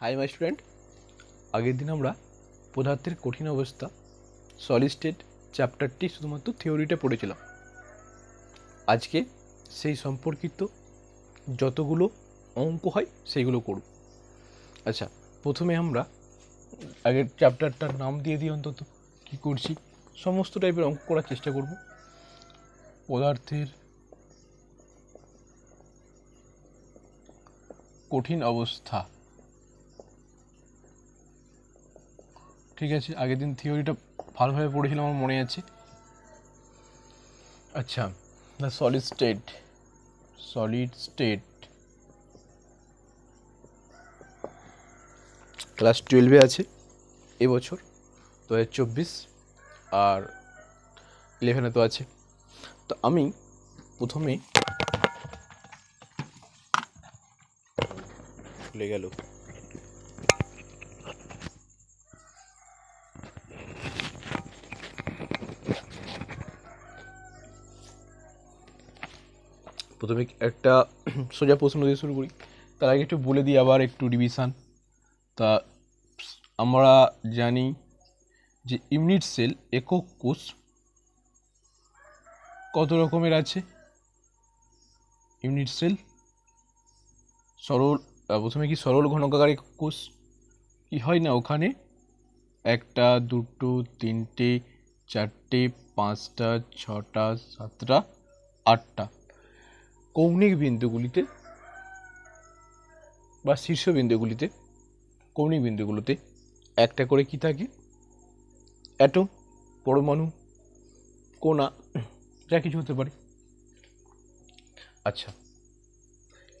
Hi my student, আগের দিন আমরা পদার্থের কঠিন অবস্থা সলিড স্টেট চ্যাপ্টারটি শুধুমাত্র থিওরিটা পড়েছিলাম। আজকে সেই সম্পর্কিত যতগুলো অঙ্ক হয় সেইগুলো করব। আচ্ছা, প্রথমে আমরা আগের চ্যাপ্টারটার নাম দিয়ে দিই, অন্তত কী করছি সমস্ত টাইপের অঙ্ক করার চেষ্টা করব। পদার্থের কঠিন অবস্থা, ঠিক আছে। আগের দিন থিওরিটা ভালোভাবে পড়েছিলাম, আমার মনে আছে। আচ্ছা, দ্য সলিড স্টেট ক্লাস 12-এ আছে এবছর 2024, আর 11-এ তো আছে। তো আমি প্রথমে ভুলে গেল প্রথমে একটা সোজা প্রশ্ন দিয়ে শুরু করি, তার আগে একটু বলে দিই, আবার একটু রিভিশন। তা আমরা জানি যে ইউনিট সেল একক কোষ কত রকমের আছে। ইউনিট সেল সরল, প্রথমে কি সরল ঘনকাকার একক কোষ কি হয় না, ওখানে একটা, দুটো, তিনটে, চারটে, পাঁচটা, ছটা, সাতটা, আটটা কৌণিক বিন্দুগুলিতে বা শীর্ষবিন্দুগুলিতে, কৌণিক বিন্দুগুলোতে একটা করে কি থাকে, অ্যাটম, পরমাণু, কণা, যা কিছু হতে পারে। আচ্ছা,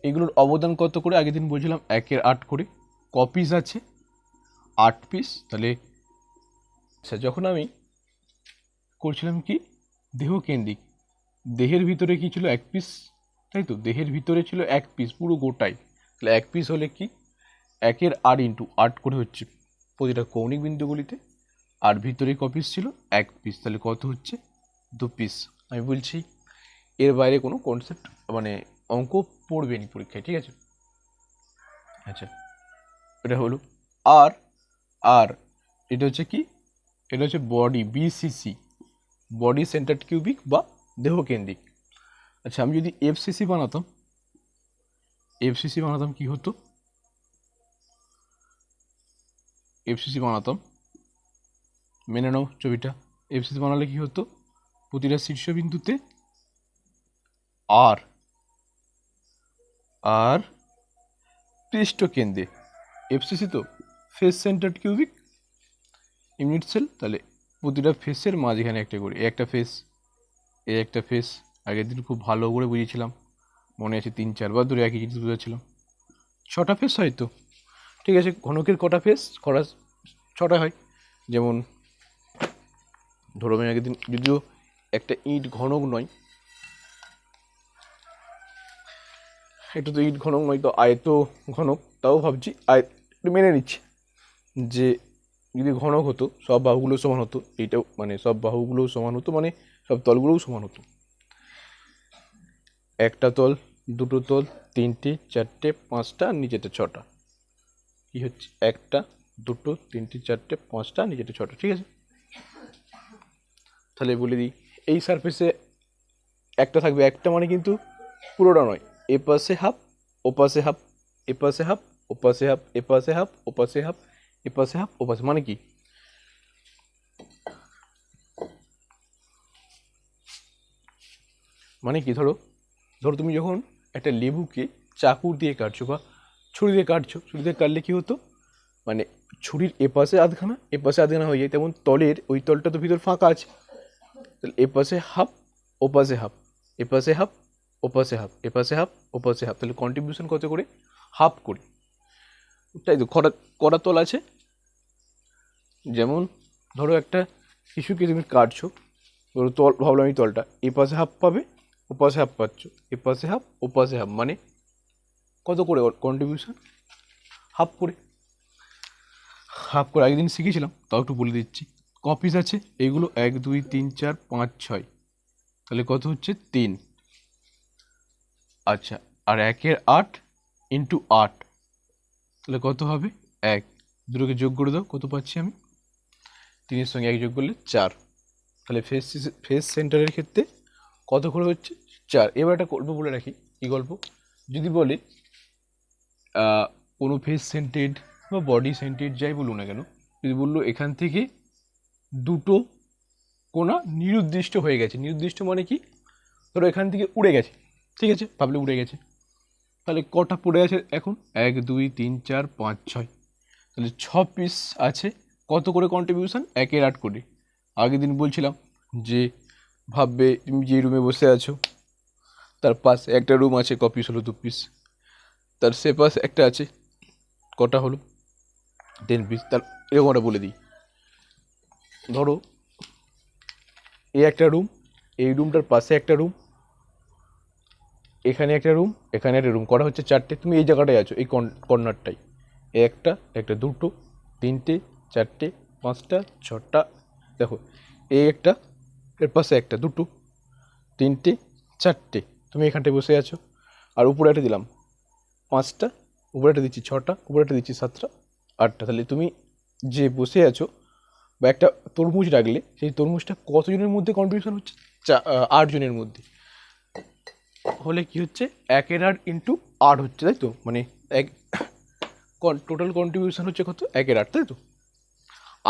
এগুলোর অবদান কত করে আগের দিন বলছিলাম, 1/8 করে। কপিস আছে 8 পিস। তাহলে আচ্ছা, যখন আমি করছিলাম কি দেহকেন্দ্রিক, দেহের ভিতরে কি ছিল 1 পিস, তাই তো, দেহের ভিতরে ছিল 1 পিস পুরো গোটাই। তাহলে 1 পিস হলে কি 1/8 × 8 করে হচ্ছে প্রতিটা কৌণিক বিন্দুগুলিতে, আর ভিতরে ক পিস ছিল 1 পিস, তাহলে কত হচ্ছে 2 পিস। আমি বলছি এর বাইরে কোনো কনসেপ্ট মানে অঙ্ক পড়বে নি পরীক্ষায়, ঠিক আছে। আচ্ছা, এটা হলো। আর আর এটা হচ্ছে কি, এটা হচ্ছে body, BCC, body centred cubic বা দেহকেন্দ্রিক। আচ্ছা, আমি যদি এফসিসি বানাতাম কি হতো, এফসিসি বানাতাম, মেনে নাও ছবিটা। এফসিসি বানালে কি হতো, প্রতিটা শীর্ষবিন্দুতে আর আর পৃষ্ঠকেন্দ্রে, এফসিসি তো face centred cubic unit cell, তাহলে প্রতিটা ফেসের মাঝখানে একটা করে, একটা ফেস, এই একটা ফেস। আগের দিন খুব ভালো করে বুঝিয়েছিলাম, মনে আছে, 3-4 বার ধরে একই জিনিস বুঝেছিলাম। 6টা ফেস হয় তো, ঠিক আছে। ঘনকের কটা ফেস, 6টা হয়। যেমন ধরো, আমি আগের দিন, যদিও একটা ইট ঘনক নয়, এটা তো ইট ঘনক নয়, তো আয়ত ঘনক, তাও ভাবছি মেনে নিচ্ছি যে যদি ঘনক হতো সব বাহুগুলো সমান হতো, এইটাও মানে সব বাহুগুলোও সমান হতো, মানে সব তলগুলোও সমান হতো। একটা তল, দুটো তল, 3টে, 4টে, 5টা, নিচেতে 6টা, কি হচ্ছে 1টা, 2টো, 3টে, 4টে, 5টা, নিচেতে 6টা, ঠিক আছে। তাহলে বলে দিই, এই সারফেসে একটা থাকবে, একটা মানে কিন্তু পুরোটা নয়, এ পাশে হাফ, ও পাশে হাফ, এ পাশে হাফ, ও পাশে হাফ, এ পাশে হাফ, ও পাশে হাফ, এ পাশে হাফ, ও পাশে, মানে কি, মানে কি, ধরো তুমি যখন একটা লেবুকে চাকু দিয়ে কাটছো বা ছুরি দিয়ে কাটছো, ছুরি দিয়ে কাটলে কি হতো, মানে ছুরির এপাশে আধখানা এপাশে আধখানা হয়ে যায়, তেমন তলের ওই তলটা তো ভিতর ফাঁকা আছে, তাহলে এপাশে হাফ, ওপাশে হাফ, এপাশে হাফ, ওপাশে হাফ, এপাশে হাফ, ওপাশে হাফ, তাহলে কন্ট্রিবিউশন কত করে, হাফ করে, তাই তো। কটা তল আছে, যেমন ধরো একটা শিশুকে তুমি কাটছো, ধরো তল ভাবলাম এই তলটা, এপাশে হাফ পাবে, ওপাশে হাফ পাচ্ছ, এপাশে হাফ, ওপাশে হাফ, মানে কত করে কন্ট্রিবিউশন, হাফ করে। আগের দিন শিখেছিলাম, তাও একটু বলে দিচ্ছি। কপিস আছে এইগুলো 1, 2, 3, 4, 5, 6, তাহলে কত হচ্ছে 3। আচ্ছা, আর 1/8 × 8, তাহলে কত হবে 1, দুটোকে যোগ করে দাও, কত পাচ্ছি আমি? 3-এর সঙ্গে 1 যোগ করলে 4। তাহলে ফেস সেন্টারের ক্ষেত্রে কত করে হচ্ছে? 4। এবার একটা গল্প বলে রাখি। কি গল্প? যদি বলে কোনো ফেস সেন্টেড বা বডি সেন্টেড যাই বলুন না কেন, যদি বললো এখান থেকে দুটো কোণা নিরুদ্দিষ্ট হয়ে গেছে, নিরুদ্দিষ্ট মানে কি, ধরো এখান থেকে উড়ে গেছে, ঠিক আছে, ভাবলে উড়ে গেছে, তাহলে কটা পড়ে আছে এখন? 1 2 3 4 5 6, তাহলে 6 পিস আছে। কত করে কন্ট্রিবিউশন? 1-এর 8 করে। আগের দিন বলছিলাম যে ভাববে তুমি যে রুমে বসে আছো তার পাশে একটা রুম আছে, ক পিস হলো? 2 পিস। তার সে পাশে একটা আছে, কটা হলো? 10 পিস। তার এরকম একটা বলে দিই, ধরো এই একটা রুম, এই রুমটার পাশে একটা রুম, এখানে একটা রুম, এখানে একটা রুম, করা হচ্ছে 4টে। তুমি এই জায়গাটায় আছো, এই কর্নারটাই। একটা, একটা, দুটো, 3টে, 4টে, 5টা, 6টা, দেখো এই একটা, এর পাশে একটা, দুটো, 3টে, 4টে, তুমি এখানটায় বসে আছো। আর উপরে একটা দিলাম 5টা, উপরে একটা দিচ্ছি 6টা, উপরে একটা দিচ্ছি 7টা, 8টা। তাহলে তুমি যে বসে আছো বা একটা তরমুজ রাখলে, সেই তরমুজটা কতজনের মধ্যে কন্ট্রিবিউশন হচ্ছে? 8 জনের মধ্যে। হলে কি হচ্ছে? 1-এর 8 ইন্টু 8 হচ্ছে, তাই তো? মানে এক টোটাল কন্ট্রিবিউশন হচ্ছে কত? 1-এর 8, তাই তো?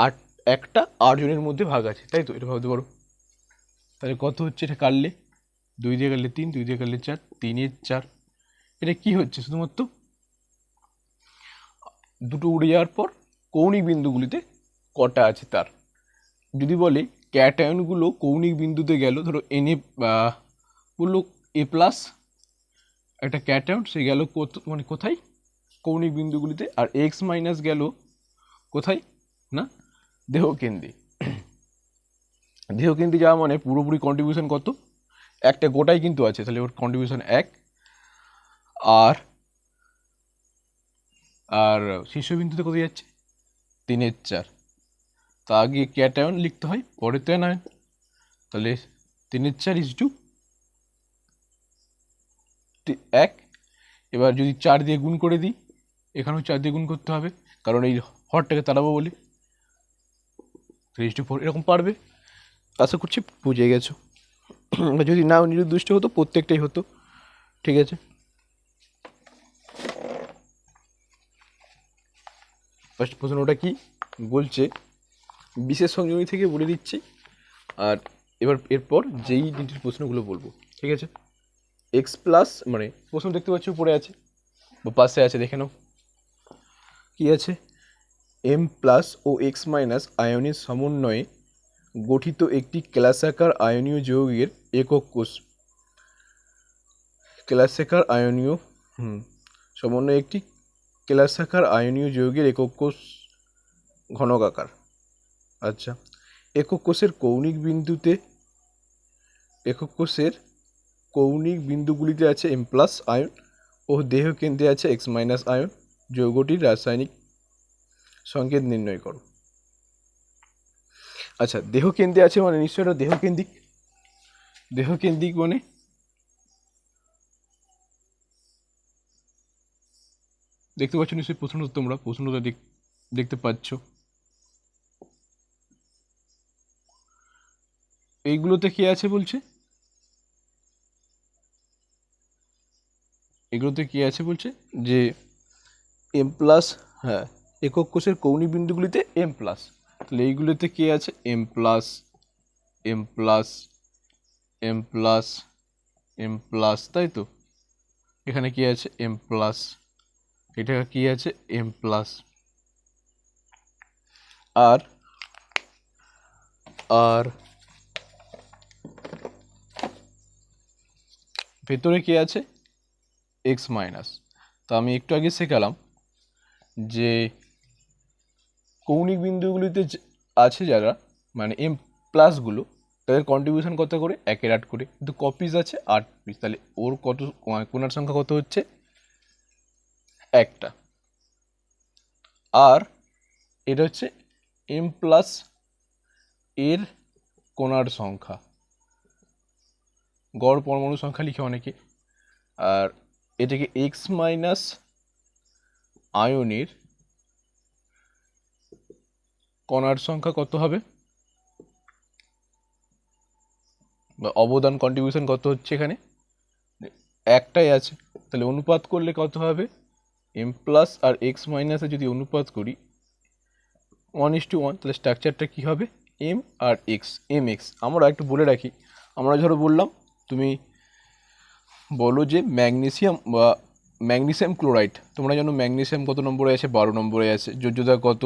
8, একটা 8 জনের মধ্যে ভাগ আছে, তাই তো? এটা ভাবতে পারো। তাহলে কত হচ্ছে এটা কাটলে? 2 দিয়ে কাটলে 3, 2 দিয়ে কাটলে 4, 3-এর 4। এটা কি হচ্ছে? শুধুমাত্র দুটো উড়ে যাওয়ার পর কৌণিক বিন্দুগুলিতে কটা আছে তার। যদি বলে ক্যাটায়নগুলো কৌণিক বিন্দুতে গেল, ধরো এনে বললো এ প্লাস একটা ক্যাটায়ন, সে গেল কত, মানে কোথায়? কৌণিক বিন্দুগুলিতে। আর এক্স মাইনাস গেল কোথায়? না, দেহকেন্দ্রে। দেহকেন্দ্রে যাওয়া মানে পুরোপুরি কন্ট্রিবিউশন কত? একটা গোটাই কিন্তু আছে, তাহলে ওর কন্ট্রিবিউশন 1। আর আর শীর্ষবিন্দুতে কত যাচ্ছে? 3-এর 4। তা আগে ক্যাটায়ন লিখতে হয়, পরে তো অ্যানায়ন। তাহলে 3-এর 4 ইজ টু 1। এবার যদি 4 দিয়ে গুণ করে দিই, এখানেও 4 দিয়ে গুণ করতে হবে, কারণ এই হরটাকে তাড়াবো বলে। 3:4 এরকম পারবে। আশা করছি বুঝে গেছো। যদি নাও নিরুদ্দিষ্ট হতো, প্রত্যেকটাই হতো, ঠিক আছে। ফার্স্ট প্রশ্নটা কি বলছে, বিশেষ সংযোজনী থেকে বলে দিচ্ছি, আর এবার এরপর যেই তিনটির প্রশ্নগুলো বলবো, ঠিক আছে। এক্স প্লাস, মানে প্রশ্ন দেখতে পাচ্ছি উপরে আছে বা পাশে আছে, দেখে নাও কি আছে। এম প্লাস ও এক্স মাইনাস আয়নের সমন্বয়ে গঠিত একটি ক্লাসাকার আয়নীয় যৌগের একক কোষ। ক্লাসাকার আয়নীয় সমন্বয়ে একটি ক্লাসাকার আয়নীয় যৌগের একক কোষ ঘনকাকার। আচ্ছা, একক কোষের কৌণিক বিন্দুগুলিতে আছে এম প্লাস আয়ন ও দেহ কেন্দ্রে আছে এক্স মাইনাস আয়ন। যৌগটির রাসায়নিক সংকেত নির্ণয় করো। আচ্ছা, দেহ কেন্দ্রে আছে মানে নিশ্চয়ই এটা দেহকেন্দ্রিক। দেহকেন্দ্রিক মানে দেখতে পাচ্ছ নিশ্চয়ই প্রশ্নটা, তোমরা প্রশ্নটা দেখতে পাচ্ছ। এইগুলোতে কি আছে বলছে? এগুলোতে কি আছে বলছে যে এম প্লাস, হ্যাঁ, একক কোষের কৌণিক বিন্দুগুলিতে এম প্লাস। তাহলে এইগুলোতে কে আছে? M plus, M plus, M plus, M plus, তাই তো? এখানে কি আছে? M plus. এটা কি আছে? M plus. আর আর ভেতরে কি আছে? X minus. তো আমি একটু আগে শেখালাম যে কৌণিক বিন্দুগুলিতে আছে যারা, মানে এম প্লাসগুলো, তাদের কন্ট্রিবিউশন কত করে? 1-এর 8 করে। কিন্তু কপিস আছে 8 পিস, তাহলে ওর কত কোণার সংখ্যা কত হচ্ছে? একটা। আর এটা হচ্ছে এম প্লাস এর কোণার সংখ্যা, গড় পরমাণু সংখ্যা লিখে অনেকে। আর এটাকে এক্স মাইনাস আয়নের কণার সংখ্যা কত হবে, বা অবদান কন্ট্রিবিউশন কত হচ্ছে এখানে, একটাই আছে, তাহলে অনুপাত করলে কত হবে, এম প্লাস আর এক্স মাইনাসে যদি অনুপাত করি 1:1, তাহলে স্ট্রাকচারটা কী হবে, M R x, M x. আমরা একটু বলে রাখি, আমরা ধরো বললাম তুমি বলো যে ম্যাগনেসিয়াম বা ম্যাগনেসিয়াম ক্লোরাইড, তোমরা জানো ম্যাগনেসিয়াম কত নম্বরে আছে, 12 নম্বরে আছে, যোজ্যতা কত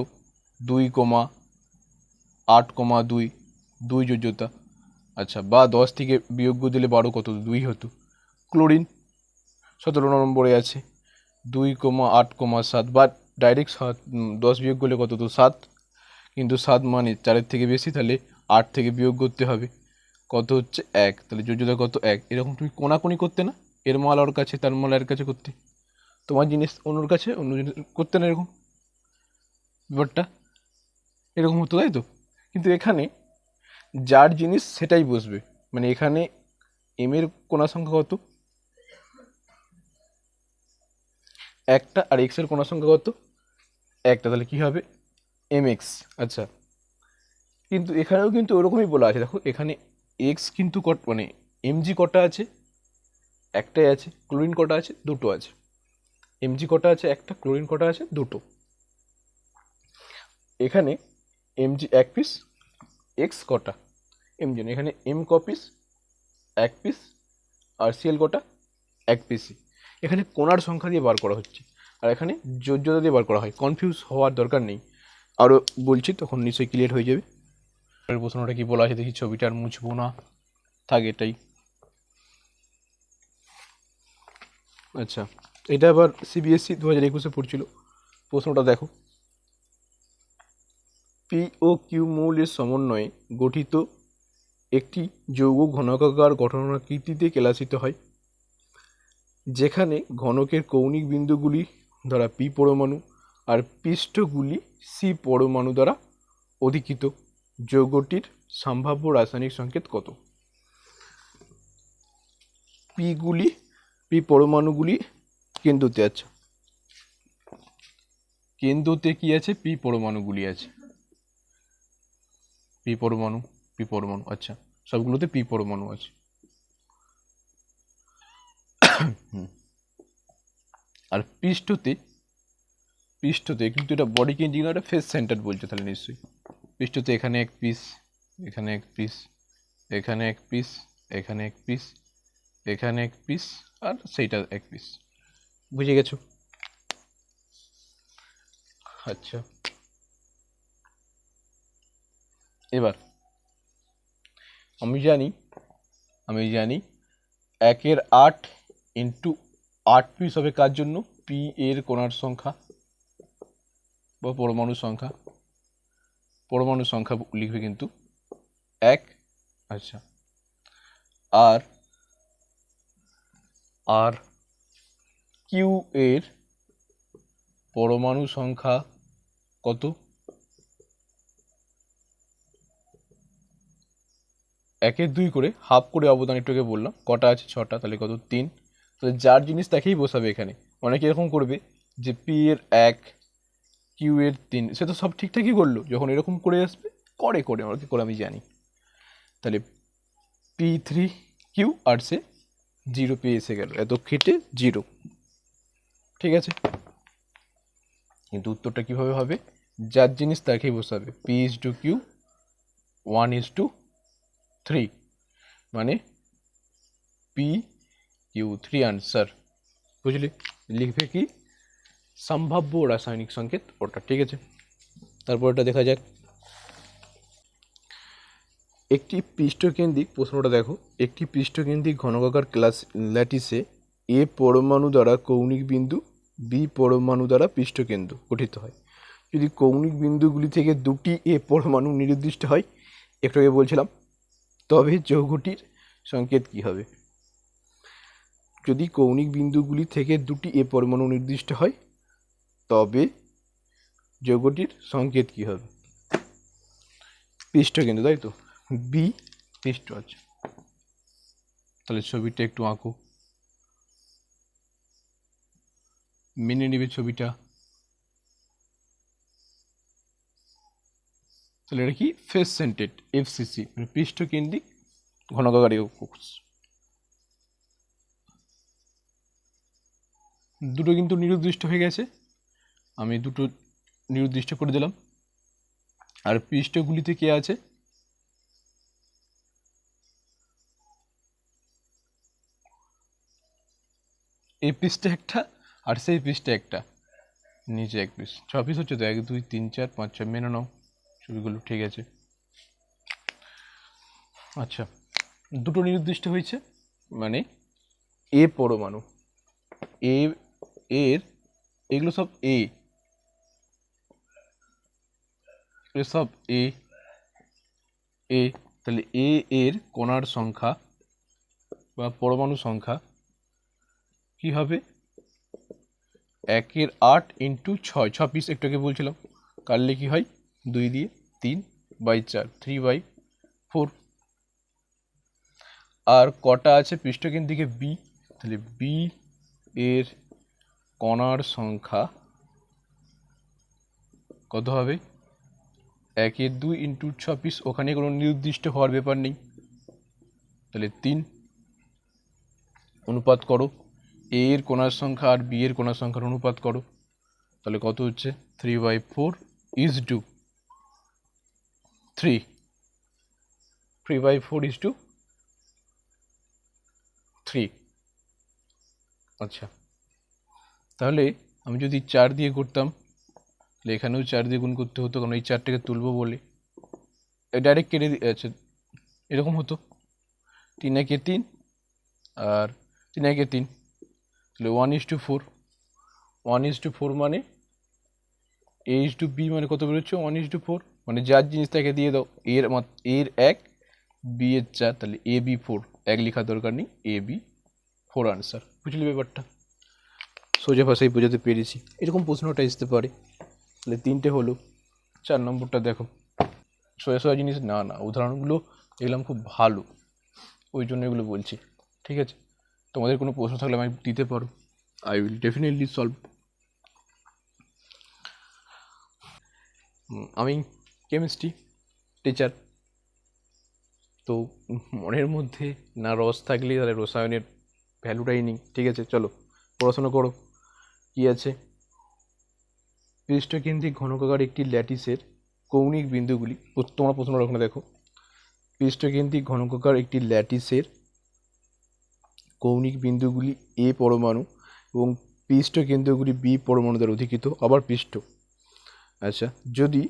2,8,2, 2 যোজ্যতা। আচ্ছা, বা 10 থেকে বিয়োগ দিলে 12 কত, 2 হতো। ক্লোরিন 17 নম্বরে আছে 2,8,7, বা ডাইরেক্ট 10 বিয়োগ করলে কত, তো 7, কিন্তু 7 মানে 4-এর থেকে বেশি, তাহলে 8 থেকে বিয়োগ করতে হবে, কত হচ্ছে 1, তাহলে যোজ্যতা কত 1। এরকম তুমি কোনাকুনি করতে না, এর মাল ওর কাছে, তার মাল এর কাছে করতে, তোমার জিনিস অন্যর কাছে, অন্য জিনিস করতে না, এরকম ব্যাপারটা এরকম হতো, তাই তো। কিন্তু এখানে যার জিনিস সেটাই বসবে, মানে এখানে এম এর কোণা সংখ্যা কত, একটা, আর এক্স এর কোণা সংখ্যা কত, একটা, তাহলে কি হবে এম এক্স। আচ্ছা, কিন্তু এখানেও কিন্তু ওরকমই বলা আছে, দেখো এখানে এক্স কিন্তু মানে এমজি কটা আছে, একটাই আছে, ক্লোরিন কটা আছে, দুটো আছে, এমজি কটা আছে, একটা, ক্লোরিন কটা আছে, দুটো। এখানে এমজি এক পিস, এক্স কটা, এমজি না, এখানে এম কপিস এক পিস, আর সিএল কটা, এক পিসি। এখানে কোণার সংখ্যা দিয়ে বার করা হচ্ছে, আর এখানে যোজ্যতা দিয়ে বার করা হয়, কনফিউজ হওয়ার দরকার নেই, আরও বলছি তখন নিশ্চয়ই ক্লিয়ার হয়ে যাবে। প্রশ্নটা কি বলা আছে দেখি, ছবিটা আর মুছবো না, থাক এটাই। আচ্ছা, এটা আবার সিবিএসসি 2021-এ পড়ছিল। প্রশ্নটা দেখো, পি ও কিউ মৌলের সমন্বয়ে গঠিত একটি যৌগ ঘনকাকার গঠনাকৃতিতে কেলাসিত হয়, যেখানে ঘনকের কৌণিক বিন্দুগুলি দ্বারা পি পরমাণু আর পৃষ্ঠগুলি সি পরমাণু দ্বারা অধিকৃত। যৌগটির সম্ভাব্য রাসায়নিক সংকেত কত? পি পরমাণুগুলি কেন্দ্রতে আছে, কেন্দ্রতে কি আছে, পি পরমাণুগুলি আছে, পি পরমাণু, পি পরমাণু, আচ্ছা সবগুলোতে পি পরমাণু আছে। আর পৃষ্ঠতে কিন্তু এটা বডি কেন্দ্রিক না, এটা ফেস সেন্টার বলছে, তাহলে নিশ্চয়ই পৃষ্ঠতে এখানে এক পিস, এখানে এক পিস, এখানে এক পিস, এখানে এক পিস, এখানে এক পিস, আর সেইটা এক পিস, বুঝে গেছো? আচ্ছা, এবার আমি জানি 1/8 ইন্টু 8 পিস হবে কার জন্য, পি এর কোণার সংখ্যা বা পরমাণু সংখ্যা লিখবে কিন্তু 1। আচ্ছা, আর কিউ এর পরমাণু সংখ্যা কত, 1/2 করে, হাফ করে অবদান একটু আগে বললাম, কটা আছে 6টা, তাহলে কত 3। তাহলে যার জিনিস তাকেই বসাবে এখানে। অনেকে এরকম করবে যে পি এর 1, কিউ এর 3, সে তো সব ঠিকঠাকই করলো, যখন এরকম করে আসবে করে আমরা কি করে আমি জানি। তাহলে P3 কিউ আর সে 0 পেয়ে এসে গেল, এত খেটে 0, ঠিক আছে। কিন্তু উত্তরটা কিভাবে হবে, যার জিনিস তাকেই বসাবে, P/Q 1:3, মানে PQ3 আনসার, বুঝলি। লিখবে কি, সম্ভাব্য রাসায়নিক সংকেত ওটা, ঠিক আছে। তারপরটা দেখা যাক, একটি পৃষ্ঠকেন্দ্রিক, প্রশ্নটা দেখো, একটি পৃষ্ঠকেন্দ্রিক ঘনকাকার ল্যাটিসে এ পরমাণু দ্বারা কৌণিক বিন্দু, বি পরমাণু দ্বারা পৃষ্ঠকেন্দ্র গঠিত হয়। যদি কৌণিক বিন্দুগুলি থেকে দুটি এ পরমাণু নির্দিষ্ট হয়, একটু আগে বলছিলাম, তবে যৌগটির সংকেত কি হবে? যদি কৌণিক বিন্দুগুলি থেকে দুটি এ পরমাণু নির্দিষ্ট হয়, তবে যৌগটির সংকেত কি হবে? পৃষ্ঠকেন্দ্র, তাই তো, বি পৃষ্ঠ আছে। তাহলে ছবিটা একটু আঁকো, মেনে নেবে ছবিটা। তাহলে এটা কি ফেস সেন্টেড এফসিসি, মানে পৃষ্ঠকেন্দ্রিক ঘনকাকারী কোষ। দুটো কিন্তু নিরুদ্দিষ্ট হয়ে গেছে, আমি দুটো নিরুদ্দিষ্ট করে দিলাম। আর পৃষ্ঠগুলিতে কে আছে, এই পৃষ্ঠে একটা আর সেই পৃষ্ঠে একটা, নিচে এক পিস, 6 পিস হচ্ছে তো, 1 2 3 4 5 6 মেনে নাও, ছবিগুলো ঠিক আছে। আচ্ছা, দুটো নির্দিষ্ট হয়েছে, মানে এ পরমাণু, এ এর এগুলো সব এ, এগুলো সব এ এ, তাহলে এ এর কণার সংখ্যা বা পরমাণু সংখ্যা কি হবে, 1/8 × 6, 6 পিস একটু আগে বলছিলাম, কাটলে কি হয় 2 দিয়ে 3/4, 3/4। আর কটা আছে পৃষ্ঠকেন্দ্রিকে বি, তাহলে বি এর কণার সংখ্যা কত হবে, 1/2 × 6 পিস, ওখানে কোনো নির্দিষ্ট হওয়ার ব্যাপার নেই, তাহলে 3 অনুপাত করো, এ এর কণার সংখ্যা আর বি এর কণার সংখ্যার অনুপাত করো, তাহলে কত হচ্ছে 3/4 = 3, 3/4 = 3। আচ্ছা, তাহলে আমি যদি 4 দিয়ে করতাম, তাহলে এখানেও 4 দিয়ে গুণ করতে হতো, কারণ এই 4টাকে তুলবো বলে ডাইরেক্ট কেটে আচ্ছা এরকম হতো, 3 একে 3 আর 3 একে 3, তাহলে 1:4, 1:4 মানে A/B মানে কত বেরোচ্ছে 1:4, মানে যার জিনিস তাকে দিয়ে দাও, এর 1 বি এর 4, তাহলে AB4, 1 লেখার দরকার নেই, AB4 আনসার। বুঝলি ব্যাপারটা, সোজা ভাষায় বোঝাতে পেরেছি, এরকম প্রশ্নটা আসতে পারে। তাহলে 3টে হলো। 4 নম্বরটা দেখো, সোজা সোজা জিনিস না, উদাহরণগুলো দেখলাম খুব ভালো, ওই জন্য এগুলো বলছি, ঠিক আছে। তোমাদের কোনো প্রশ্ন থাকলে আমায় দিতে পারো, আই উইল ডেফিনেটলি সলভ। আমি কেমিস্ট্রি টিচার, তো মনের মধ্যে না রস থাকলে তাহলে রসায়নের ভ্যালুটাই নেই, ঠিক আছে। চলো পড়াশোনা করো। কি আছে, পৃষ্ঠকেন্দ্রিক ঘনকাকার একটি ল্যাটিসের কৌণিক বিন্দুগুলি, তোমরা প্রশ্নটা ওখানে দেখো, পৃষ্ঠকেন্দ্রিক ঘনকাকার একটি ল্যাটিসের কৌণিক বিন্দুগুলি এ পরমাণু এবং পৃষ্ঠকেন্দ্রগুলি বি পরমাণু দ্বারা অধিকৃত, আবার পৃষ্ঠ। আচ্ছা, যদি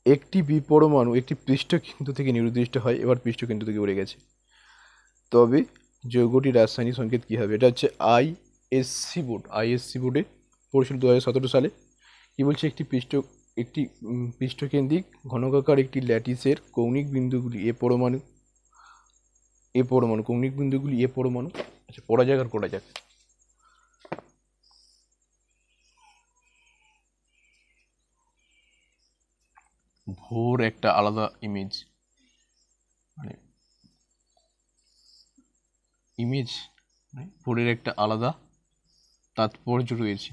একটি বি পরমাণু একটি পৃষ্ঠকেন্দ্র থেকে নির্দিষ্ট হয়, এবার পৃষ্ঠকেন্দ্র থেকে উড়ে গেছে, তবে যৌগটির রাসায়নিক সংকেত কী হবে, এটা হচ্ছে আইএসসি বোর্ডে পড়েছিল 2017 সালে। কি বলছে, একটি পৃষ্ঠকেন্দ্রিক ঘনকাকার একটি ল্যাটিসের কৌণিক বিন্দুগুলি এ পরমাণু কৌণিক বিন্দুগুলি এ পরমাণু। আচ্ছা, পড়া যাক। ভোর একটা আলাদা ইমেজ, মানে ভোরের একটা আলাদা তাৎপর্য রয়েছে।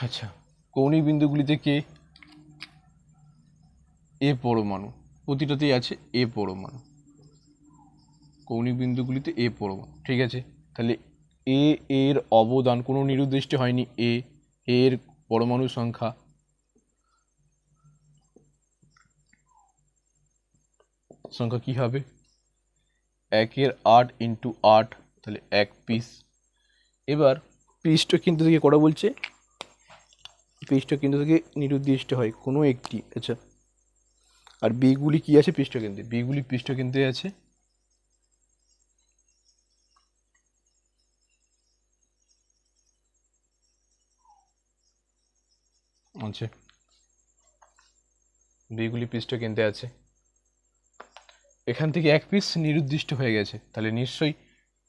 আচ্ছা, কৌণিক বিন্দুগুলিতে কে, এ পরমাণু, প্রতিটাতেই আছে এ পরমাণু, কৌণিক বিন্দুগুলিতে এ পরমাণু, ঠিক আছে। তাহলে এ এর অবদান কোনো নির্দিষ্ট হয়নি, এর পরমাণু সংখ্যা কি হবে, 1/8 × 8, তাহলে 1 পিস। এবার পৃষ্ঠকেন্দ্র থেকে কটা বলছে, পৃষ্ঠকেন্দ্র থেকে নির্দিষ্ট হয় কোনো একটি। আচ্ছা, আর বিগুলি কি আছে পৃষ্ঠকেন্দ্রে, বিগুলি পৃষ্ঠকেন্দ্রে আছে, আচ্ছা বিগুলি পৃষ্ঠকেন্দ্রে আছে, এখান থেকে 1 পিস নির্দিষ্ট হয়ে গেছে, তাহলে নিশ্চয়ই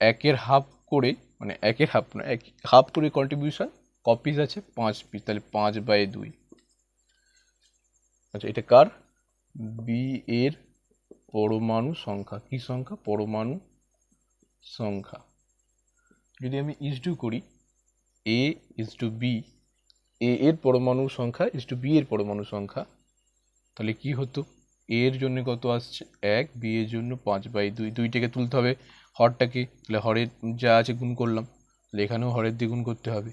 1/2 করে, মানে 1/2 না, 1/2 করে কন্ট্রিবিউশন কপিস আছে 5 পিস, তাহলে 5/2। আচ্ছা, এটা কার, বি এর পরমাণু সংখ্যা, কি সংখ্যা, পরমাণু সংখ্যা। যদি আমি ইজ টু করি, A/B, এ এর পরমাণু সংখ্যা ইস টু বি এর পরমাণু সংখ্যা, তাহলে কি হতো, এ এর জন্য কত আসছে 1, বি এর জন্য 5/2, দুইটাকে তুলতে হবে হরটাকে, তাহলে হরের যা আছে গুণ করলাম, তাহলে এখানেও হরের দিয়ে গুণ করতে হবে,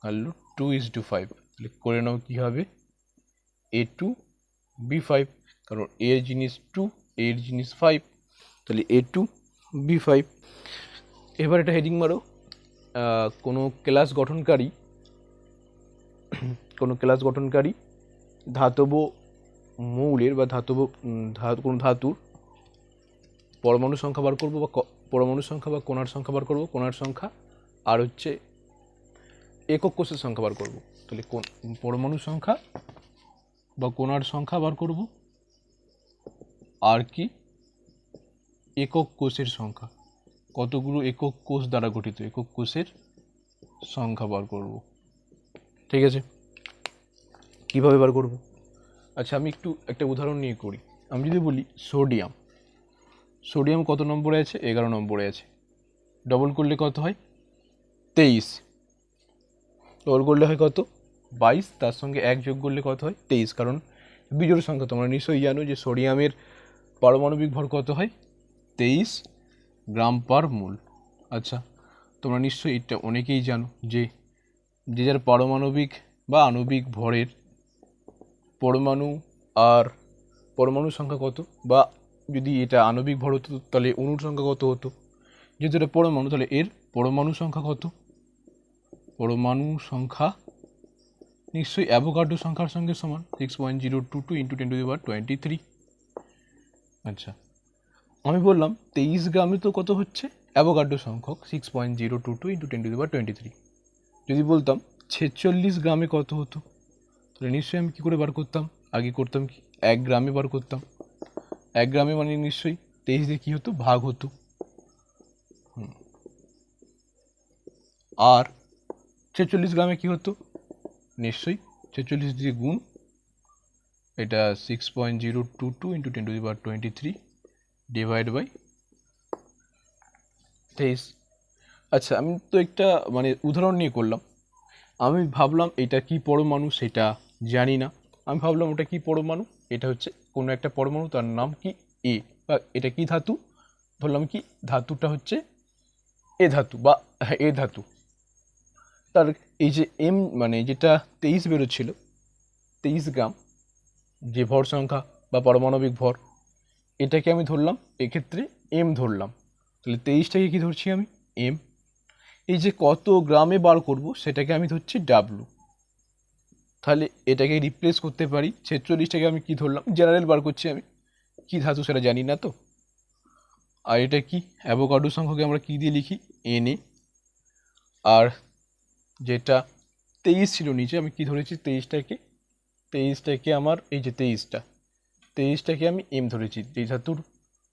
হলো 2:5, তাহলে করে নাও কী হবে A2B5, কারণ এ এর জিনিস 2, এর জিনিস 5, তাহলে A2B5। এবার এটা হেডিং মারো, কোনো ক্লাস গঠনকারী ধাতব মৌলের বা কোনো ধাতুর পরমাণু সংখ্যা বার করবো, বা পরমাণু সংখ্যা বা কণার সংখ্যা বার করবো, কণার সংখ্যা আর হচ্ছে একক কোষের সংখ্যা বার করবো। তাহলে পরমাণু সংখ্যা বা কণার সংখ্যা বার করব, আর কি একক কোষের সংখ্যা, কতগুলো একক কোষ দ্বারা গঠিত একক কোষের সংখ্যা বার করব। ঠিক আছে, কিভাবে বার করব? আচ্ছা, আমি একটা উদাহরণ নিয়ে করি। আমি যদি বলি সোডিয়াম কত নম্বরে আছে? 11 নম্বরে আছে। ডবল করলে কত হয়? 23। ডবল করলে হয় কত? 22। তার সঙ্গে 1 যোগ করলে কত হয়? 23। কারণ বিজোড় সংখ্যা, তোমরা নিশ্চয়ই জানো যে সোডিয়ামের পারমাণবিক ভর কত হয়? 23 গ্রাম পার মোল। আচ্ছা, তোমরা নিশ্চয়ই এটা অনেকেই জানো যে যে যার পারমাণবিক বা আণবিক ভরের পরমাণু আর পরমাণুর সংখ্যা কত, বা যদি এটা আণবিক ভর হতো তাহলে অণুর সংখ্যা কত হতো, যেহেতু এটা পরমাণু তাহলে এর পরমাণু সংখ্যা কত? পরমাণু সংখ্যা নিশ্চয়ই অ্যাভোগাড্রো সংখ্যার সঙ্গে সমান, 6.022 × 10⁻23। আচ্ছা, আমি বললাম 23 গ্রামে তো কত হচ্ছে অ্যাভোগাড্রো সংখ্যক, 6.022 × 10⁻23। যদি বলতাম 46 গ্রামে কত হতো, তাহলে নিশ্চয়ই আমি কী করে বার করতাম? আগে করতাম কি, 1 গ্রামে বার করতাম। 1 গ্রামে মানে নিশ্চয়ই 23 দিয়ে কী হতো? ভাগ হতো। আর 46 গ্রামে কী হতো? নিশ্চয়ই 46 দিয়ে গুণ, এটা 6.022 × 10⁻23 ডিভাইড বাই 23। আচ্ছা, আমি তো একটা উদাহরণ নিয়ে করলাম। আমি ভাবলাম এটা কি পরমাণু সেটা জানি না, আমি ভাবলাম ওটা কি পরমাণু, এটা হচ্ছে কোনো একটা পরমাণু, তার নাম কি এ, বা এটা কি ধাতু, ধরলাম কি ধাতুটা হচ্ছে এ ধাতু বা এ ধাতু। তার এই যে এম যেটা 23 বেরোচ্ছিল, 23 গ্রাম যে ভর সংখ্যা বা পারমাণবিক ভর, এটাকে আমি ধরলাম এক্ষেত্রে এম ধরলাম, তাহলে 23টাকে কি ধরছি আমি? এম। এই যে কত গ্রামে বার করব সেটাকে আমি ধরছি ডাব্লু, তাহলে এটাকে রিপ্লেস করতে পারি। 46টাকে আমি কি ধরলাম? জেনারেল বার করছি আমি, কি ধাতু সেটা জানি না তো। আর এটা কি অ্যাভোগাড্রো সংখ্যাকে আমরা কি দিয়ে লিখি? N A. আর যেটা 23 ছিল নিচে, আমি কি ধরেছি? 23টাকে আমার এই যে 23টাকে আমি এম ধরেছি। এই ধাতুর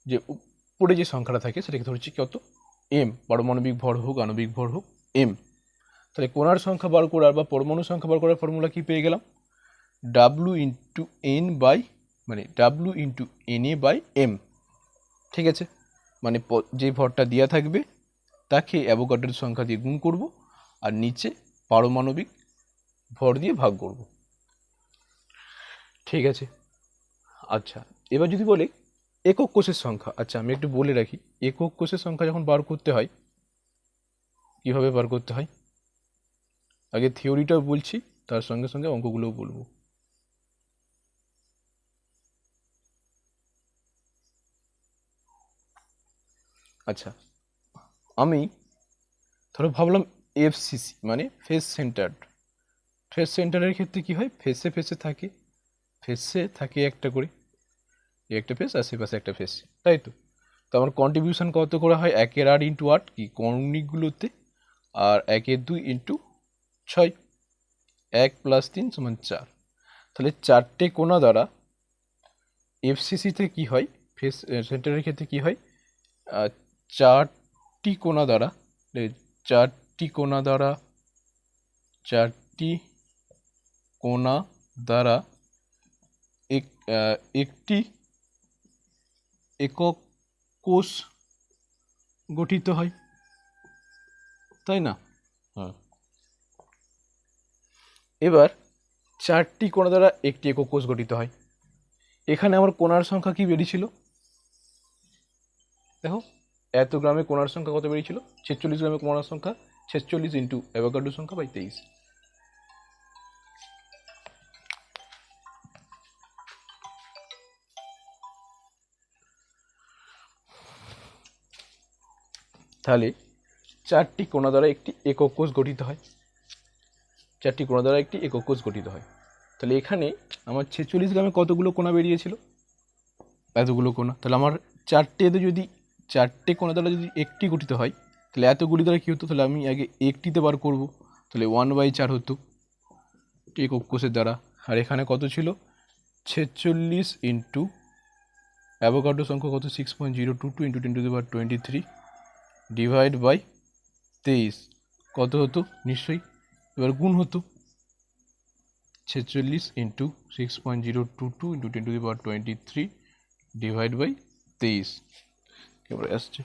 যে উপরে যে সংখ্যাটা থাকে সেটাকে ধরেছি কত? এম। পারমাণবিক ভর হোক আণবিক ভর হোক, এম। তাহলে কণার সংখ্যা বার করার বা পরমাণু সংখ্যা বার করার ফর্মুলা কি পেয়ে গেলাম? W into N by W into N A by M. ঠিক আছে, যে ভরটা দেওয়া থাকবে তাকে অ্যাভোগাড্রোর সংখ্যা দিয়ে গুণ করব, আর নিচে পারমাণবিক ভর দিয়ে ভাগ করব। ঠিক আছে। আচ্ছা, এবার যদি বলে একক কোষের সংখ্যা, আচ্ছা আমি একটু বলে রাখি, একক কোষের সংখ্যা যখন বার করতে হয় কীভাবে বার করতে হয়, আগে থিওরিটাও বলছি, তার সঙ্গে সঙ্গে অঙ্কগুলোও বলবো। আচ্ছা, আমি ধরো ভাবলাম এফসিসি ফেস সেন্টারের ক্ষেত্রে কি হয়? ফেসে থাকে একটা করে, একটা ফেস, আশেপাশে একটা ফেস, তাই তো। তো আমার কন্ট্রিবিউশন কত করে হয়? 1 8 × 8 কি কৌণিকগুলোতে, আর 1 2 × 6, 1 + 3 = 4। তাহলে 4টে কোণা দ্বারা এফসিসিতে কি হয়, ফেস সেন্টারের ক্ষেত্রে কি হয়? 4টি কোণা দ্বারা 4টি কোণা দ্বারা 4টি কোণা দ্বারা একটি একক কোষ গঠিত হয়, তাই না? হ্যাঁ। এবার 4টি কোণা দ্বারা একটি একক কোষ গঠিত হয়। এখানে আমার কোণার সংখ্যা কি বেরিয়েছিল দেখো, এত গ্রামে কোণার সংখ্যা কত বেরিয়েছিল, 46 গ্রামে কোণার সংখ্যা 46 ইন্টু অ্যাভোগাড্রো সংখ্যা বাই 23। তাহলে 4টি কোণা দ্বারা একটি একক কোষ গঠিত হয়, 4টি কোণা দ্বারা একটি একক কোষ গঠিত হয়। তাহলে এখানে আমার 46 গ্রামে কতগুলো কোণা বেরিয়েছিল, এতগুলো কোণা। তাহলে আমার 4টে কোণা দ্বারা যদি একটি গঠিত হয়, তাহলে এতগুলি দ্বারা কী হতো, তাহলে আমি আগে একটিতে বার করব, তাহলে 1/4 হতো একক কোষের দ্বারা। আর এখানে কত ছিল, 46 ইন্টু অ্যাভোগাড্রো সংখ্যা কত 6.022 ইন্টু 10⁻23 ডিভাইড বাই 23 কত হতো, নিশ্চয়ই এবার গুণ হতো, 46 ইন্টু 6.022 ইন্টু 10⁻23 ডিভাইড বাই 23 এবারে আসছে।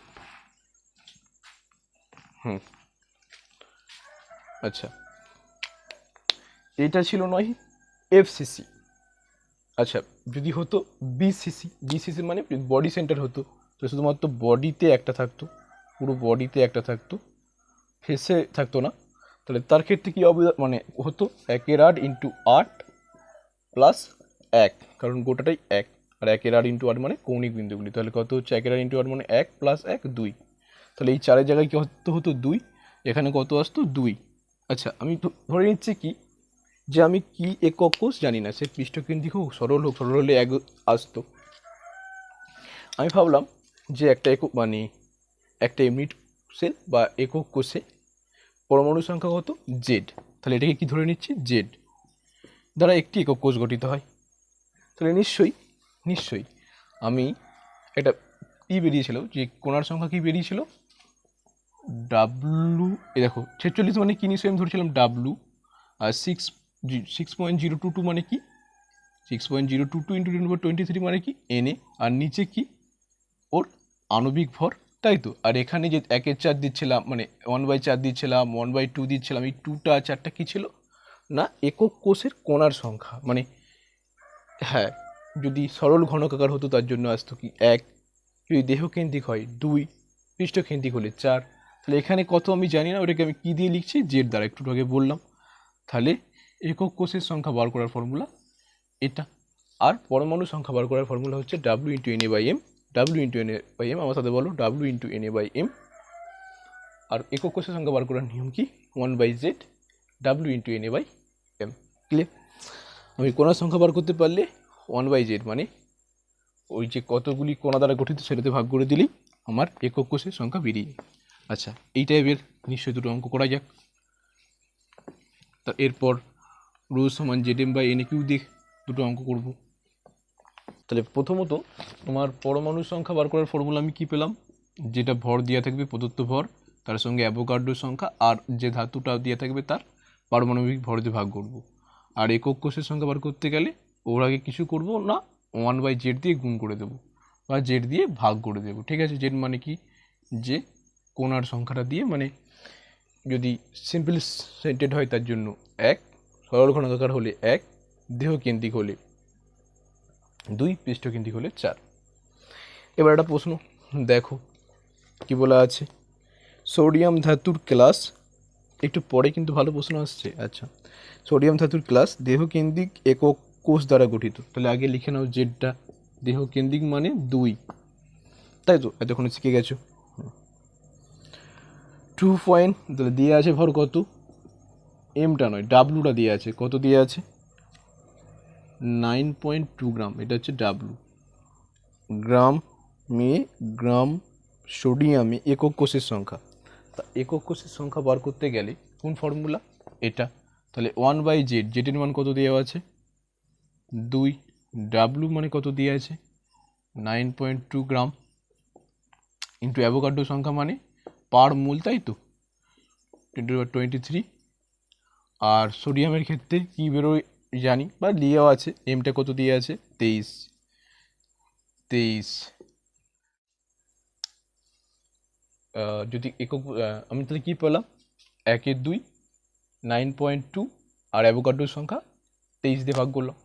আচ্ছা, এটা ছিল নয় এফসিসি। আচ্ছা, যদি হতো বিসিসি মানে বডি সেন্টার হতো, তো শুধুমাত্র বডিতে একটা থাকতো, পুরো বডিতে একটা থাকতো, ফেসে থাকতো না। তাহলে তার ক্ষেত্রে কী মানে হতো 1/8 ইন্টু 8 প্লাস 1, কারণ গোটাটাই 1, আর 1/8 ইন্টু 8 মানে কৌণিক বিন্দুগুলি। তাহলে কত হচ্ছে 1/8 ইন্টু 8 মানে 1 প্লাস 1 2। তাহলে এই 4-এর জায়গায় কী হতো 2, এখানে কত আসতো 2। আচ্ছা, আমি ধরে নিচ্ছি কি যে আমি কি একক কোষ জানি না, সে পৃষ্ঠকেন্দ্রিক হোক সরল হোক, সরল হলে এক আসতো। আমি ভাবলাম যে একটা একক মানে একটা ইউনিট সেল বা একক কোষে পরমাণু সংখ্যা কত জেড, তাহলে এটাকে কি ধরে নিচ্ছি জেড দ্বারা একটি একক কোষ গঠিত হয়। তাহলে নিশ্চয়ই আমি একটা বেরিয়েছিল যে কোণার সংখ্যা কি বেরিয়েছিল ডাব্লু, এ দেখো 46 মানে কি নিশ্চয়ই আমি ধরেছিলাম ডাব্লু, আর 6.022 মানে কি 6.022 ইন্টু 10⁻23 মানে কি এনএ, আর নিচে কি ওর আণবিক ভর, তাই তো। আর এখানে যে 1/4 দিচ্ছিলাম মানে 1/4 দিচ্ছিলাম, 1/2 দিচ্ছিলাম, এই 2টা 4টা কী ছিল না একক কোষের কোণার সংখ্যা। মানে হ্যাঁ, যদি সরল ঘনকাকার হতো তার জন্য আসতো কি 1, যদি দেহকেন্দ্রিক হয় 2, পৃষ্ঠকেন্দ্রিক হলে 4। তাহলে এখানে কত আমি জানি না, ওটাকে আমি কী দিয়ে লিখছি জেড দ্বারা, একটু আগে বললাম। তাহলে একক কোষের সংখ্যা বার করার ফর্মুলা এটা, আর পরমাণু সংখ্যা বার করার ফর্মুলা হচ্ছে W into N A by M. W into N A by M, আমার সাথে বলো W into N A by M. আর একক কোষের সংখ্যা বার করার নিয়ম কি 1/z W into N A by M. Clear? আমি কোণার সংখ্যা বার করতে পারলে 1/z মানে ওই যে কতগুলি কোণা দ্বারা গঠিত সেটাতে ভাগ করে দিলেই আমার একক কোষের সংখ্যা বেরিয়ে। আচ্ছা, এই টাইপের নিশ্চয়ই দুটো অঙ্ক করা যাক। তা এরপর রো সমান Z M by N Q দিয়ে দুটো অঙ্ক করব। তাহলে প্রথমত তোমার পরমাণু সংখ্যা বার করার ফর্মুলা আমি কি পেলাম, যেটা ভর দেওয়া থাকবে প্রদত্ত ভর, তার সঙ্গে অ্যাভোগাড্রো সংখ্যা আর যে ধাতুটা দেওয়া থাকবে তার পারমাণবিক ভর দিয়ে ভাগ করব। আর একক কোষের সংখ্যা বার করতে গেলে ওর আগে কিছু করব না, 1/z দিয়ে গুণ করে দেবো বা জেড দিয়ে ভাগ করে দেবো। ঠিক আছে, জেড মানে কি যে কোণার সংখ্যাটা দিয়ে, মানে যদি সিম্পল সেন্টেড হয় তার জন্য 1, সরল ঘনকাকার হলে 1, দেহকেন্দ্রিক হলে 2, পৃষ্ঠকেন্দ্রিক হলে 4। এবার একটা প্রশ্ন দেখো কি বলা আছে, সোডিয়াম ধাতুর ক্লাস, একটু পরে কিন্তু ভালো প্রশ্ন আসছে। আচ্ছা, সোডিয়াম ধাতুর ক্লাস দেহকেন্দ্রিক একক কোষ দ্বারা গঠিত। তাহলে আগে লিখে নাও জেডটা, দেহকেন্দ্রিক মানে 2, তাই তো এতক্ষণ শিখে গেছো। 2 পয়েন্ট, তাহলে দিয়ে আছে ভর কত, এমটা নয় ডাব্লুটা দিয়ে আছে, কত দিয়ে আছে 9.2 গ্রাম, এটা হচ্ছে ডাব্লু। গ্রাম সোডিয়ামে একক কোষের সংখ্যা। তা একক কোষের সংখ্যা বার করতে গেলে কোন ফর্মুলা এটা, তাহলে 1/z, জেডের মান কত দেওয়া আছে 2, ডাব্লু মানে কত দেওয়া আছে 9.2 গ্রাম, ইন্টু অ্যাভোগাড্রো সংখ্যা মানে পার মোল, তাই তো 10⁻23। আর সোডিয়ামের ক্ষেত্রে কী বেরোয় জানি বা দেওয়া আছে, এমটা কত দিয়ে আছে 23। যদি একক আমি তাহলে কী পেলাম 1/2 9.2 আর অ্যাভোকাডোর সংখ্যা 23 দিয়ে ভাগ করলাম,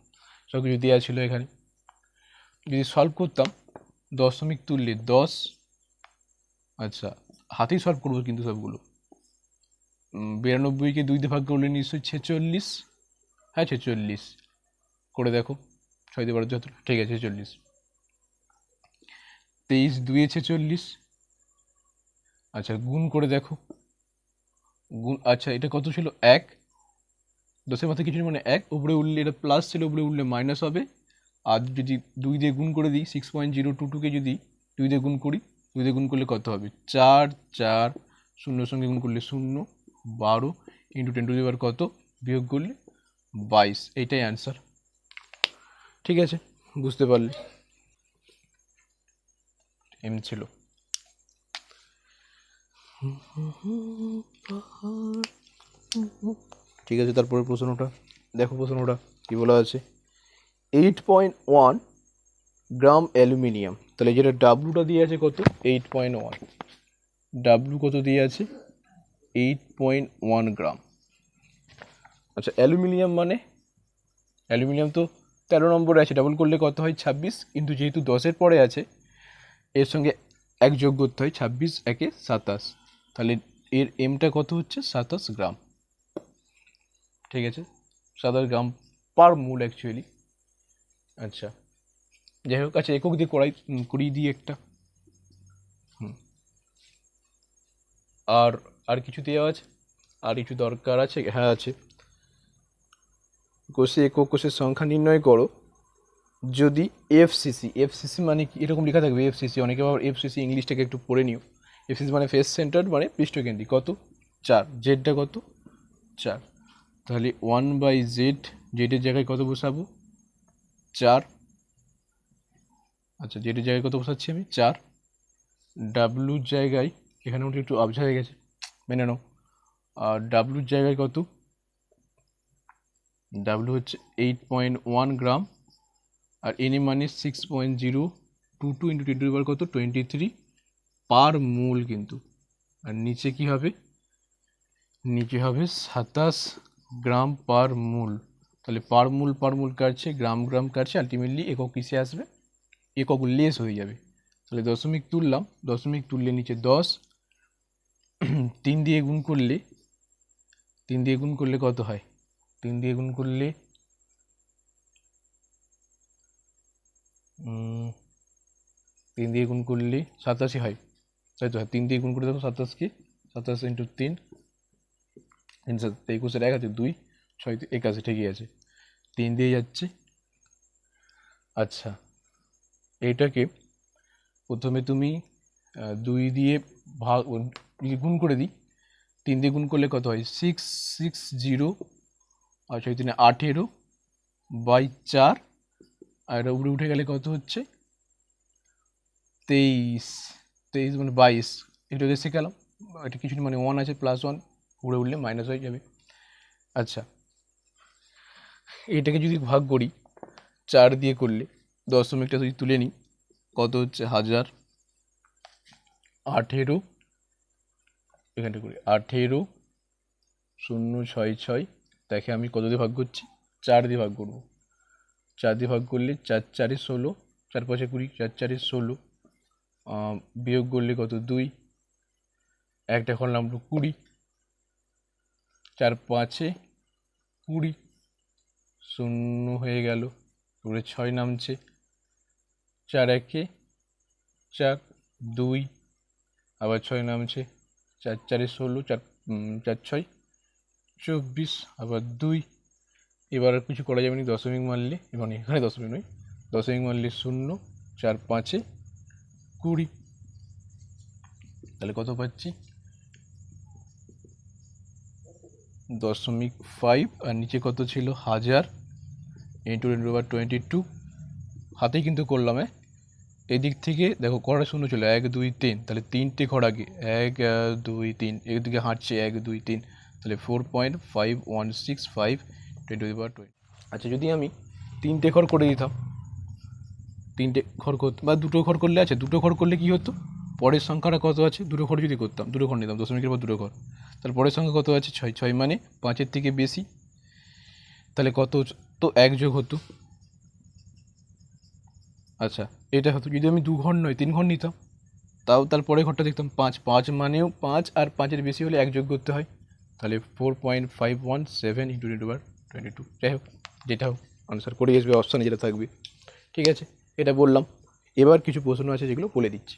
সব কিছু দেওয়া ছিল এখানে। যদি সলভ করতাম দশমিক তুললে 10, আচ্ছা হাতেই সলভ করবো কিন্তু সবগুলো। 92কে 2 দিয়ে ভাগ করলে নিশ্চয়ই 46, হ্যাঁ 46 করে দেখো, 6 দিয়ে 12 ঠিক আছে 46। 23 2 46, আচ্ছা গুণ করে দেখো, গুণ, আচ্ছা এটা কত ছিল 1, 10-এর মাথায় কিছু নেই মানে 1, উপরে উঠলে এটা প্লাস ছিল, উপরে উঠলে মাইনাস হবে। আর যদি 2 দিয়ে গুণ করে দিই 6.022কে যদি 2 দিয়ে গুণ করি, 2 দিয়ে গুণ করলে কত হবে 4, 4 শূন্যর সঙ্গে গুণ করলে 0, 12 ইন্টু 10 কত বিয়োগ করলে 22, এইটাই অ্যান্সার। ঠিক আছে, বুঝতে পারলে, এম ছিল। ঠিক আছে, তারপরে প্রশ্নটা দেখো, প্রশ্নটা কি বলা আছে, 8.1 গ্রাম অ্যালুমিনিয়াম, তাহলে যেটা ডাব্লুটা দিয়ে আছে কত 8.1, ডাব্লু কত দিয়ে আছে 8.1 গ্রাম। আচ্ছা অ্যালুমিনিয়াম মানে, অ্যালুমিনিয়াম তো 13 নম্বরে আছে, ডাবল করলে কত হয় 26, কিন্তু যেহেতু 10-এর পরে আছে এর সঙ্গে 1 যোগ করতে হয়, 26 একে 27, তাহলে এর এমটা কত হচ্ছে 27 গ্রাম। ঠিক আছে, 27 গ্রাম পার মোল অ্যাকচুয়ালি। আচ্ছা যাই হোক, আচ্ছা একক দিয়ে করিয়ে দিই একটা। আর আর কিছু দেওয়া আছে, আর কিছু দরকার আছে, হ্যাঁ আছে। কোষে একক কোষের সংখ্যা নির্ণয় করো যদি এফসিসি, এফসিসি মানে কি এরকম লেখা থাকবে এফসিসি, অনেকে আবার এফসিসি ইংলিশটাকে একটু পড়ে নিও। এফসিসি মানে ফেস সেন্টার মানে পৃষ্ঠকেন্দ্রিক, কত 4, জেডটা কত 4, তাহলে 1/z, জেডের জায়গায় কত বসাবো 4, আচ্ছা জেডের জায়গায় কত বসাচ্ছি আমি 4, ডাব্লুর জায়গায় এখানে মধ্যে একটু আবঝা হয়ে গেছে মেনে নাও, আর ডাব্লুর জায়গায় কত, ডাব্লু হচ্ছে 8.1 গ্রাম, আর এন মানে 6.022 ইন্টু 10 কত 23 পার মোল কিন্তু, আর নিচে কি হবে, নিচে হবে 27 গ্রাম পার মোল, তাহলে পার মোল কাটছে, গ্রাম কাটছে, আলটিমেটলি একক কিসে আসবে, একক লেস হয়ে যাবে। তাহলে দশমিক তুললাম, দশমিক তুললে নিচে 10, 3 দিয়ে গুণ করলে, 3 দিয়ে গুণ করলে কত হয়, 3 দিয়ে গুণ করলে 3 দিয়ে গুণ করলে 87 হয়, তাই তো, 3 দিয়ে গুণ করে দেখো 27কে, 27 ইন্টু 3, 21 1 আছে 2, 6 81, ঠিকই আছে, 3 দিয়ে যাচ্ছে। আচ্ছা এইটাকে প্রথমে তুমি 2 দিয়ে ভাগ গুণ করে দিই, 3 দিয়ে গুণ করলে কত হয় 660, আর 6 3 18/4, আর এটা উপরে উঠে গেলে কত হচ্ছে 23, 23 মানে 22, এটা দিয়ে শেখালাম, এটা কিছু মানে 1 আছে +1, উপরে উঠলে মাইনাস হয়ে যাবে। আচ্ছা এটাকে যদি ভাগ করি 4 দিয়ে করলে, দশমিকটা যদি তুলে নিই কত হচ্ছে 1000, 18, এখানটা করি 18 066, দেখে আমি কত দিয়ে ভাগ করছি 4 দিয়ে ভাগ করবো, 4 দিয়ে ভাগ করলে 4 4 16, 4 5 20, 4 4 16, বিয়োগ করলে কত 2, একটা করলাম 20, 4 5 20, 0 হয়ে গেল, উপরে 6 নামছে, 4 1 4, 2, আবার 6 নামছে, 4 4 16, 4 4 6 24, আবার 2, এবার আর কিছু করা যাবে না, দশমিক মারলে, এবং এখানে দশমিক নয়, দশমিক মারলে 0, 4 5 20, তাহলে কত পাচ্ছি 0.5, আর নিচে কত ছিল 1000 ইন্টু 10^22, হাতেই কিন্তু করলাম, এদিক থেকে দেখো কড়া শূন্য ছিল 1 2 3, তাহলে 3টে ঘর আগে 1 2 3, এদিকে হাঁটছে 1 2 3, তাহলে 4.5165 10^20। আচ্ছা যদি আমি 3টে ঘর করে দিতাম, 3টে ঘর করতে বা 2টো ঘর করলে, আছে 2টো ঘর করলে কি হতো, পরের সংখ্যাটা কত আছে, 2টো ঘর যদি করতাম, 2টো ঘর নিতাম দশমিকের পর 2টো ঘর, তাহলে পরের সংখ্যা কত আছে 6, 6 মানে 5-এর থেকে বেশি, তাহলে কত তো 1 যোগ হতো। আচ্ছা, এটা হতো যদি আমি 2 ঘর নয় 3 ঘর নিতাম, তাও তারপরে ঘরটা দেখতাম 5, 5 মানেও 5 আর 5-এর বেশি হলে 1 যোগ করতে হয়। তাহলে 4.517 ইন্টু 10^22। যাই হোক, যেটা হোক আনসার করে আসবে, অপশানে যেটা থাকবে। ঠিক আছে, এটা বললাম। এবার কিছু প্রশ্ন আছে যেগুলো বলে দিচ্ছি।